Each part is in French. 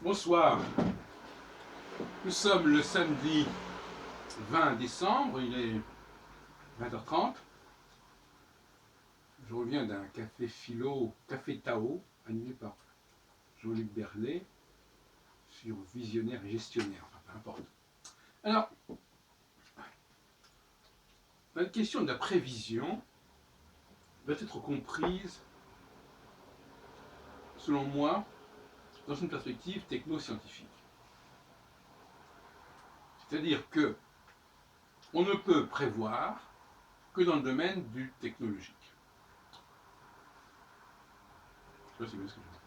Bonsoir, nous sommes le samedi 20 décembre, il est 20h30. Je reviens d'un café philo, Café Tao, animé par Jean-Luc Berlet, sur visionnaire et gestionnaire, enfin peu importe. Alors, la question de la prévision doit être comprise, selon moi, dans une perspective techno-scientifique. C'est-à-dire que on ne peut prévoir que dans le domaine du technologique. Je sais pas si vous voyez ce que je veux dire.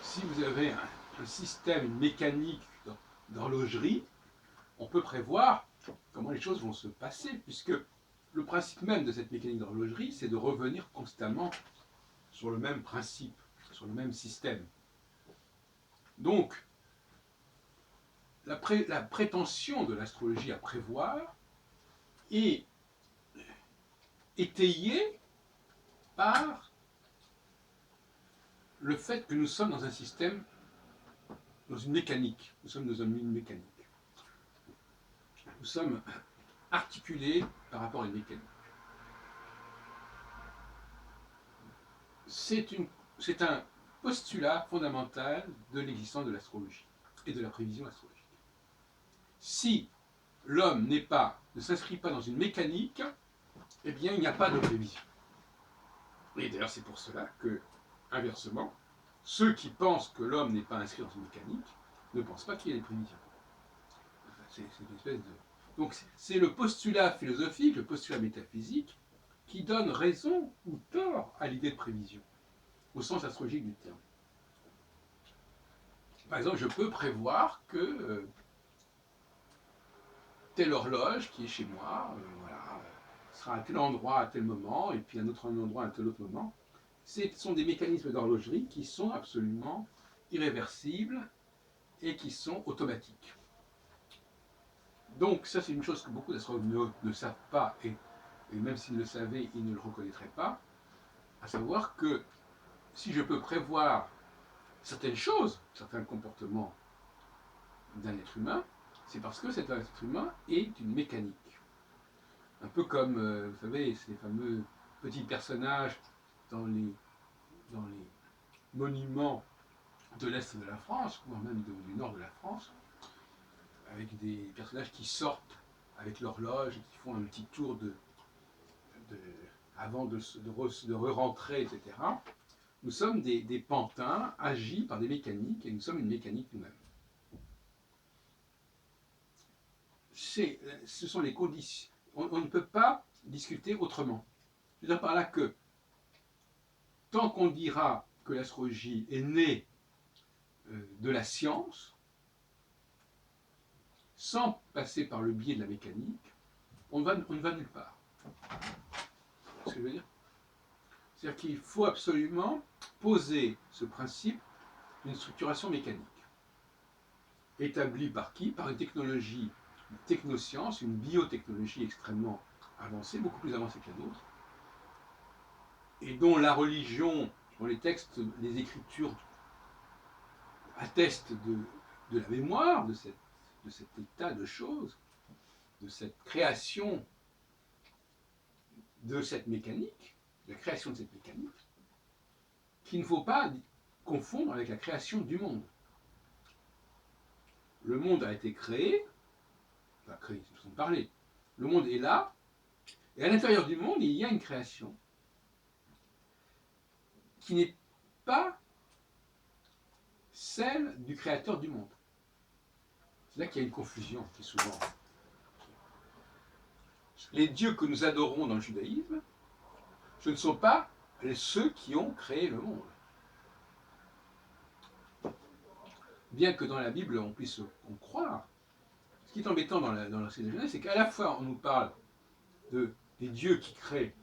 Si vous avez un système, une mécanique d'horlogerie, on peut prévoir comment les choses vont se passer, puisque le principe même de cette mécanique d'horlogerie, c'est de revenir constamment sur le même principe, sur le même système. Donc, la prétention de l'astrologie à prévoir est étayée par le fait que nous sommes dans un système, dans une mécanique. Nous sommes dans une mécanique. Nous sommes articulés par rapport à une mécanique. C'est un postulat fondamental de l'existence de l'astrologie et de la prévision astrologique. Si l'homme ne s'inscrit pas dans une mécanique, eh bien il n'y a pas de prévision. Et d'ailleurs c'est pour cela que, inversement, ceux qui pensent que l'homme n'est pas inscrit dans une mécanique ne pensent pas qu'il y a des prévisions. C'est une espèce de... Donc c'est le postulat philosophique, le postulat métaphysique, qui donne raison ou tort à l'idée de prévision, au sens astrologique du terme. Par exemple, je peux prévoir que telle horloge qui est chez moi, sera à tel endroit à tel moment, et puis à un autre endroit à tel autre moment. Ce sont des mécanismes d'horlogerie qui sont absolument irréversibles et qui sont automatiques. Donc ça c'est une chose que beaucoup d'astrologues ne savent pas, et même s'ils le savaient, ils ne le reconnaîtraient pas, à savoir que si je peux prévoir certaines choses, certains comportements d'un être humain, c'est parce que cet être humain est une mécanique. Un peu comme, vous savez, ces fameux petits personnages dans les monuments de l'Est de la France, voire même du Nord de la France, avec des personnages qui sortent avec l'horloge et qui font un petit tour avant de re-rentrer, etc. Nous sommes des pantins agis par des mécaniques, et nous sommes une mécanique nous-mêmes. Ce sont les conditions. On ne peut pas discuter autrement. Je veux dire par là que tant qu'on dira que l'astrologie est née de la science, sans passer par le biais de la mécanique, on ne va nulle part. C'est ce que je veux dire. C'est-à-dire qu'il faut absolument poser ce principe d'une structuration mécanique. Établie par qui? Par une technologie, une technoscience, une biotechnologie extrêmement avancée, beaucoup plus avancée que la nôtre, et dont la religion, dont les textes, les écritures attestent de la mémoire de cet état de choses, de cette création de cette mécanique, la création de cette mécanique, qu'il ne faut pas confondre avec la création du monde. Le monde a été créé, enfin créé, c'est façon de parler. Le monde est là, et à l'intérieur du monde, il y a une création qui n'est pas celle du créateur du monde. C'est là qu'il y a une confusion qui est souvent. Les dieux que nous adorons dans le judaïsme, ce ne sont pas ceux qui ont créé le monde. Bien que dans la Bible on puisse en croire, ce qui est embêtant dans la série de Genèse, c'est qu'à la fois on nous parle des dieux qui créent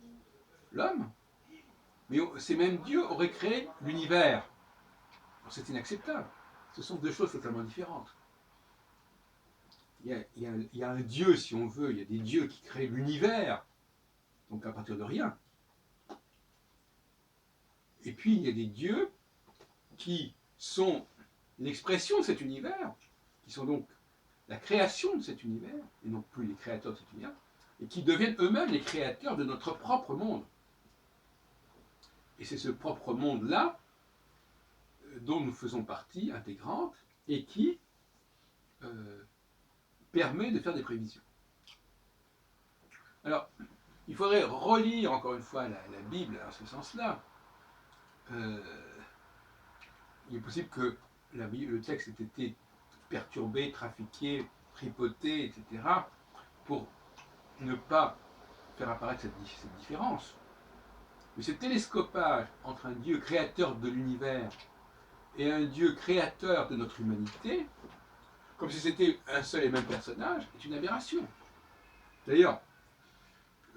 l'homme, mais ces mêmes dieux auraient créé l'univers. C'est inacceptable. Ce sont deux choses totalement différentes. Il y a un dieu, si on veut, il y a des dieux qui créent l'univers, donc à partir de rien. Et puis il y a des dieux qui sont l'expression de cet univers, qui sont donc la création de cet univers, et non plus les créateurs de cet univers, et qui deviennent eux-mêmes les créateurs de notre propre monde. Et c'est ce propre monde-là dont nous faisons partie intégrante et qui permet de faire des prévisions. Alors, il faudrait relire encore une fois la Bible en ce sens-là. Il est possible que le texte ait été perturbé, trafiqué, tripoté, etc., pour ne pas faire apparaître cette différence. Mais ce télescopage entre un Dieu créateur de l'univers et un Dieu créateur de notre humanité, comme si c'était un seul et même personnage, est une aberration. D'ailleurs,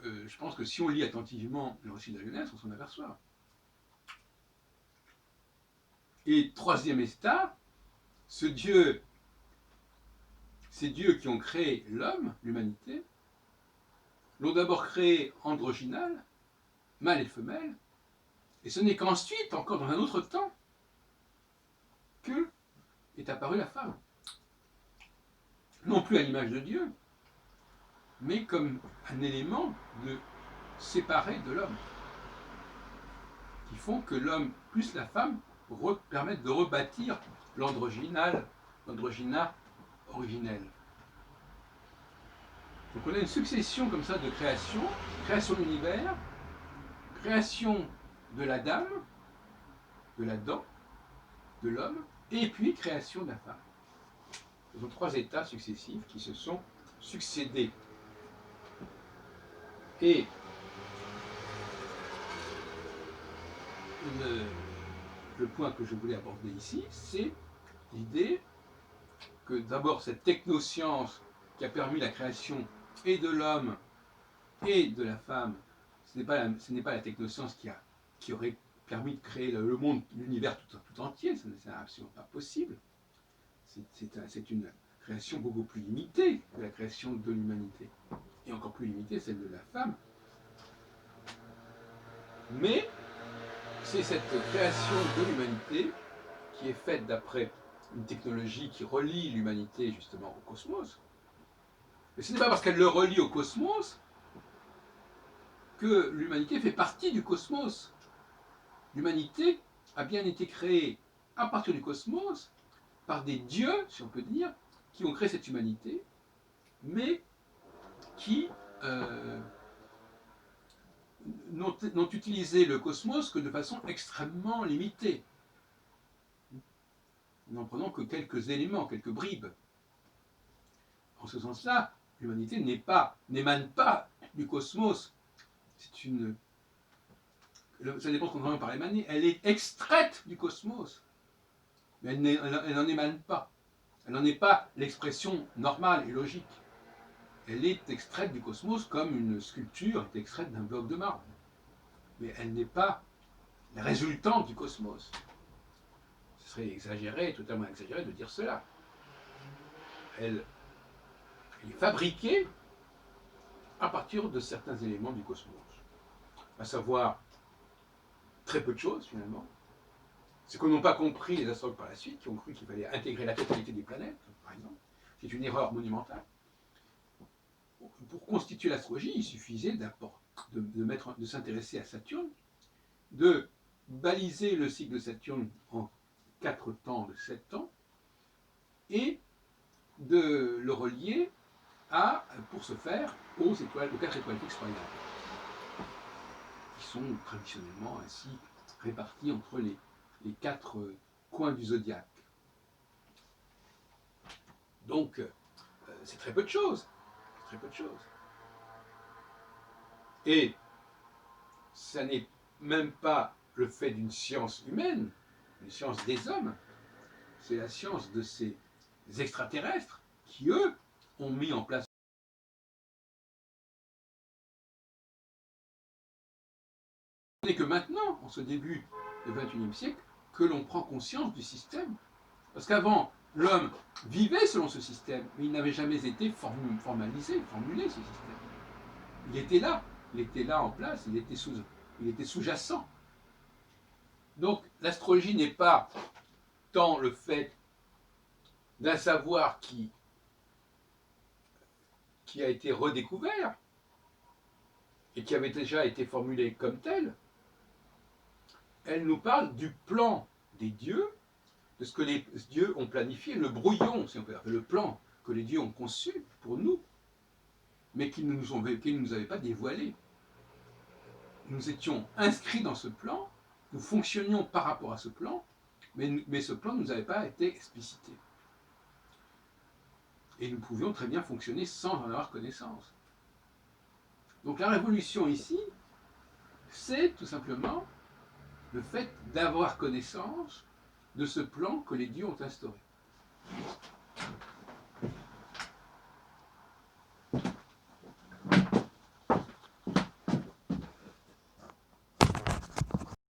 je pense que si on lit attentivement le récit de la Genèse, on s'en aperçoit. Et troisième état, ces dieux qui ont créé l'homme, l'humanité, l'ont d'abord créé androgynal, mâle et femelle, et ce n'est qu'ensuite, encore dans un autre temps, que est apparue la femme. Non plus à l'image de Dieu, mais comme un élément de séparé de l'homme, qui font que l'homme plus la femme permettent de rebâtir l'androgynat originel. Donc on a une succession comme ça de création de l'univers, création de la dame, de l'Adam, de l'homme, et puis création de la femme. Ce sont trois états successifs qui se sont succédés. Et le point que je voulais aborder ici, c'est l'idée que d'abord cette technoscience qui a permis la création et de l'homme et de la femme, ce n'est pas la technoscience qui aurait permis de créer le monde, l'univers tout entier, ce n'est absolument pas possible. C'est une création beaucoup plus limitée que la création de l'humanité, et encore plus limitée celle de la femme. Mais c'est cette création de l'humanité qui est faite d'après une technologie qui relie l'humanité justement au cosmos. Mais ce n'est pas parce qu'elle le relie au cosmos que l'humanité fait partie du cosmos. L'humanité a bien été créée à partir du cosmos par des dieux, si on peut dire, qui ont créé cette humanité, mais qui n'ont utilisé le cosmos que de façon extrêmement limitée. N'en prenant que quelques éléments, quelques bribes. En ce sens-là, l'humanité n'émane pas du cosmos. Ça dépend de ce qu'on entend par émaner. Elle est extraite du cosmos. Mais elle n'en émane pas. Elle n'en est pas l'expression normale et logique. Elle est extraite du cosmos comme une sculpture est extraite d'un bloc de marbre. Mais elle n'est pas la résultante du cosmos. Ce serait exagéré, totalement exagéré de dire cela. Elle est fabriquée à partir de certains éléments du cosmos. À savoir très peu de choses finalement. Ce que n'ont pas compris les astrologues par la suite, qui ont cru qu'il fallait intégrer la totalité des planètes, par exemple, c'est une erreur monumentale. Pour constituer l'astrologie, il suffisait de s'intéresser à Saturne, de baliser le cycle de Saturne en 4 temps de 7 ans, et de le relier pour ce faire, aux 4 étoiles fixes par exemple, qui sont traditionnellement ainsi réparties entre les 4 coins du zodiaque. Donc, c'est très peu de choses. Très peu de choses. Et ça n'est même pas le fait d'une science humaine, une science des hommes, c'est la science de ces extraterrestres qui, eux, ont mis en place. Ce n'est que maintenant, en ce début du XXIe siècle, que l'on prend conscience du système. Parce qu'avant, l'homme vivait selon ce système, mais il n'avait jamais été formulé, ce système. Il était là en place, il était sous-jacent. Donc l'astrologie n'est pas tant le fait d'un savoir qui a été redécouvert et qui avait déjà été formulé comme tel. Elle nous parle du plan des dieux, de ce que les dieux ont planifié, le brouillon, si on peut dire, le plan que les dieux ont conçu pour nous, mais qu'ils ne nous avaient pas dévoilé. Nous étions inscrits dans ce plan, nous fonctionnions par rapport à ce plan, mais ce plan ne nous avait pas été explicité. Et nous pouvions très bien fonctionner sans en avoir connaissance. Donc la révolution ici, c'est tout simplement le fait d'avoir connaissance de ce plan que les dieux ont instauré.